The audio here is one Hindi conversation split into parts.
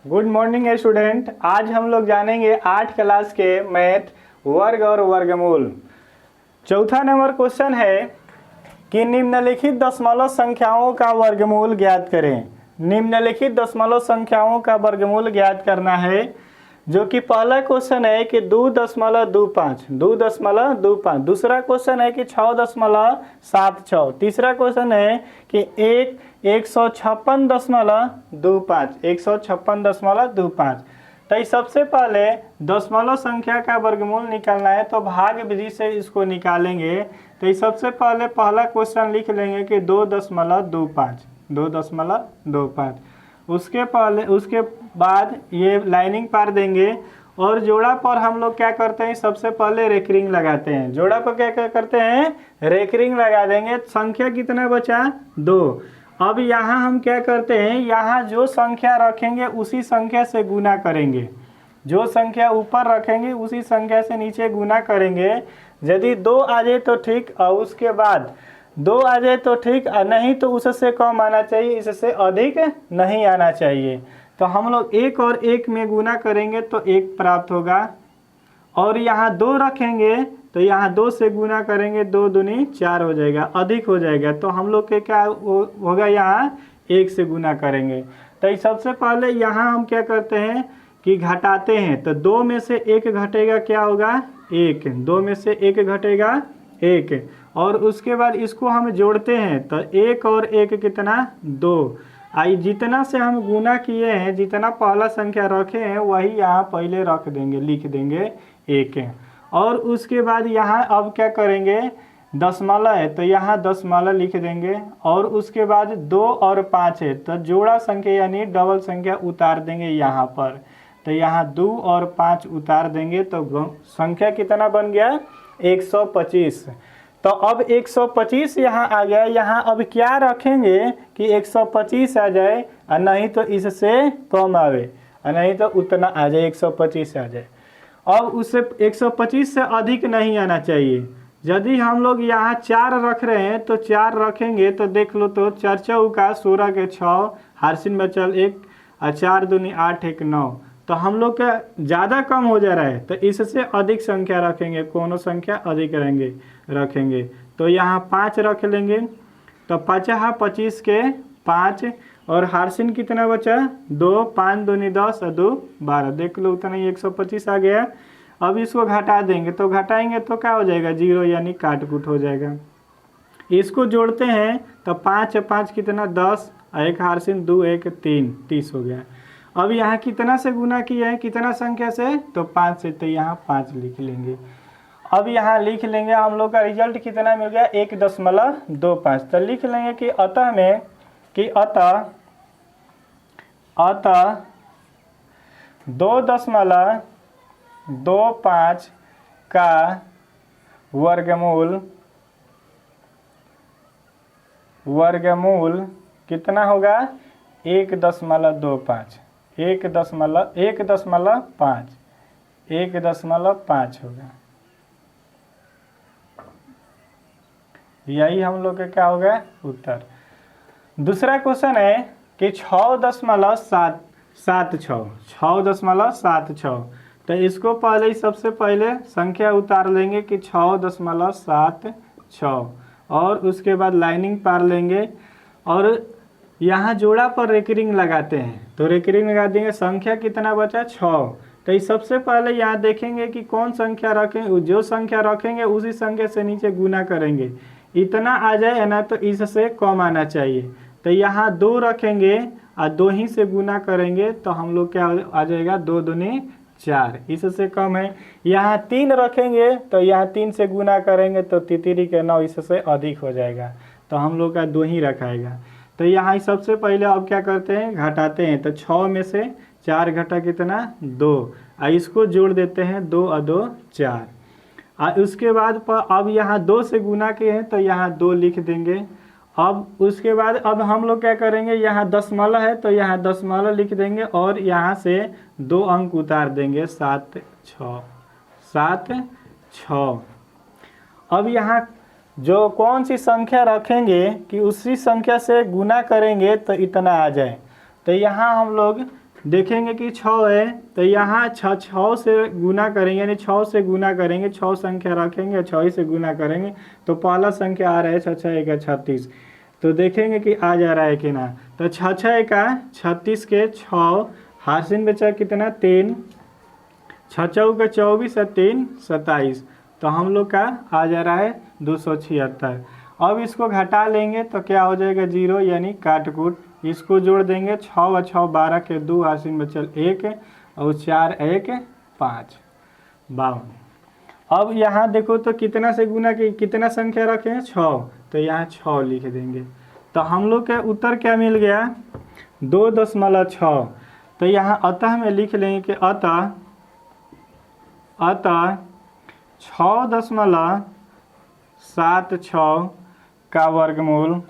Good morning student. आज हम लोग जानेंगे 8 क्लास के मैथ वर्ग और वर्गमूल। चौथा नंबर क्वेश्चन है कि निम्नलिखित दशमलव संख्याओं का वर्गमूल ज्ञात करें। निम्नलिखित दशमलव संख्याओं का वर्गमूल ज्ञात करना है, जो कि पहला क्वेश्चन है कि 2.25। दूसरा क्वेश्चन है कि 6.76। तीसरा क्वेश्चन है कि 156.25। तो सबसे पहले दशमलव संख्या का वर्गमूल निकालना है, तो भाग विधि से इसको निकालेंगे। तो सबसे पहले पहला क्वेश्चन लिख लेंगे कि 2.25। उसके बाद ये लाइनिंग पार देंगे और जोड़ा पर हम लोग क्या करते हैं, सबसे पहले रेकरिंग लगाते हैं। जोड़ा पर क्या करते हैं, रेकरिंग लगा देंगे। संख्या कितना बचा, 2। अब यहाँ हम क्या करते हैं, यहाँ जो संख्या रखेंगे उसी संख्या से गुना करेंगे। जो संख्या ऊपर रखेंगे उसी संख्या से नीचे गुना करेंगे। यदि 2 आ जाए तो ठीक, और उसके बाद 2 आ जाए तो ठीक, नहीं तो उससे कम आना चाहिए, इससे अधिक नहीं आना चाहिए। तो हम लोग 1 और 1 में गुना करेंगे तो 1 प्राप्त होगा। और यहाँ 2 रखेंगे तो यहाँ 2 से गुना करेंगे, 2 दूनी 4 हो जाएगा, अधिक हो जाएगा। तो हम लोग के क्या होगा, यहाँ 1 से गुना करेंगे। तो सबसे पहले यहाँ हम क्या करते हैं कि घटाते हैं। तो 2 में से 1 घटेगा, क्या होगा, 1। 2 में से 1 घटेगा, 1। और उसके बाद इसको हम जोड़ते हैं, तो 1 और 1 कितना, 2। आई जितना से हम गुना किए हैं, जितना पहला संख्या रखे हैं वही यहाँ पहले रख देंगे, लिख देंगे 1। और उसके बाद यहाँ अब क्या करेंगे, दशमलव है तो यहाँ दशमलव लिख देंगे। और उसके बाद 2 और 5 है तो जोड़ा संख्या यानी डबल संख्या उतार देंगे यहाँ पर। तो यहाँ 2 और 5 उतार देंगे तो संख्या कितना बन गया, 125। तो अब 125 यहाँ आ गया। यहाँ अब क्या रखेंगे कि 125 आ जाए, और नहीं तो इससे कम आवे, और नहीं तो उतना आ जाए, 125 आ जाए। अब उससे 125 से अधिक नहीं आना चाहिए। यदि हम लोग यहाँ 4 रख रहे हैं तो 4 रखेंगे तो देख लो, तो 4 चौका 16 के 6, हारसिन बचल 1, और 4 दूनी 8, 1 9। तो हम लोग का ज़्यादा कम हो जा रहा है, तो इससे अधिक संख्या रखेंगे, कोनो संख्या अधिक रखेंगे। तो यहाँ 5 रख लेंगे, तो 5 25 के 5, और हारसिन कितना बचा, 2, 5 दूनी 10 और 2 12। देख लो उतना ही 125 आ गया। अब इसको घटा देंगे, तो घटाएंगे तो क्या हो जाएगा, 0, यानी काट कूट हो जाएगा। इसको जोड़ते हैं तो 5 5 कितना, 10, और 1 हारसिन 2 1 3, 30 हो गया। अब यहाँ कितना से गुना किया है, कितना संख्या से, तो 5 से, तो यहाँ 5 लिख लेंगे। अब यहाँ लिख लेंगे, हम लोग का रिजल्ट कितना मिल गया, 1.25। तो लिख लेंगे कि अतः में कि अतः 2.25 का वर्गमूल कितना होगा, 1.25 होगा। यही हम लोग का क्या होगा, उत्तर। दूसरा क्वेश्चन है कि 6.76। तो इसको पहले ही सबसे पहले संख्या उतार लेंगे कि 6.76, और उसके बाद लाइनिंग पार लेंगे। और यहाँ जोड़ा पर रेकरिंग लगाते हैं, तो रेकरिंग लगा देंगे। संख्या कितना बचा, 6। तो सबसे पहले यहाँ देखेंगे कि कौन संख्या रखें, जो संख्या रखेंगे उसी संख्या से नीचे गुना करेंगे। इतना आ जाए ना, तो इससे कम आना चाहिए। तो यहाँ 2 रखेंगे और 2 ही से गुना करेंगे, तो हम लोग क्या आ जाएगा, 2 दूनी 4, इससे कम है। यहाँ 3 रखेंगे तो यहाँ 3 से गुना करेंगे तो 3 के 9, इससे अधिक हो जाएगा। तो हम लोग का 2 ही रखाएगा। तो यहाँ सबसे पहले अब क्या करते हैं, घटाते हैं। तो 6 में से 4 घटा कितना, 2, और इसको जोड़ देते हैं, 2 और 2 4। और उसके बाद अब यहाँ 2 से गुना किए हैं तो यहाँ 2 लिख देंगे। अब उसके बाद अब हम लोग क्या करेंगे, यहाँ दशमलव है तो यहाँ दशमलव लिख देंगे, और यहाँ से 2 अंक उतार देंगे, 7 6। अब यहाँ जो कौन सी संख्या रखेंगे कि उसी संख्या से गुना करेंगे तो इतना आ जाए। तो यहाँ हम लोग देखेंगे कि 6 है तो यहाँ 6 से गुना करेंगे, यानी 6 से गुना करेंगे, 6 संख्या रखेंगे 6 से गुना करेंगे तो पहला संख्या आ रहा है 6 6 एक 36। तो देखेंगे कि आ जा रहा है कि ना। तो 6 6 एक 36 के 6 हासिल बचा कितना 3, 6 चौका 24 और 3 27। तो हम लोग का आ जा रहा है 276। अब इसको घटा लेंगे तो क्या हो जाएगा 0, यानी काट कूट। इसको जोड़ देंगे 6 और 6 12 के 2 हासिल बचल 1 और 4 1 5 52। अब यहाँ देखो तो कितना से गुना की कितना संख्या रखे हैं 6, तो यहाँ 6 लिख देंगे। तो हम लोग के उत्तर क्या मिल गया 2.6। तो यहाँ अतः में लिख लेंगे कि अतः 6.76 का वर्गमूल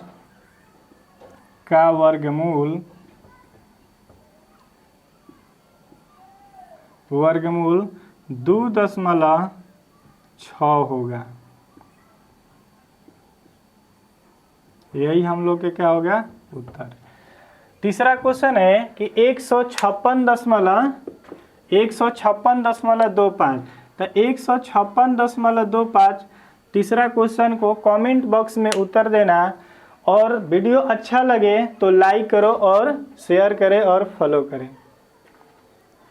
2.6 होगा। यही हम लोग के क्या होगा उत्तर। तीसरा क्वेश्चन है कि 156.25। तो 156.25 तीसरा क्वेश्चन को कमेंट बॉक्स में उत्तर देना, और वीडियो अच्छा लगे तो लाइक करो और शेयर करें और फॉलो करें।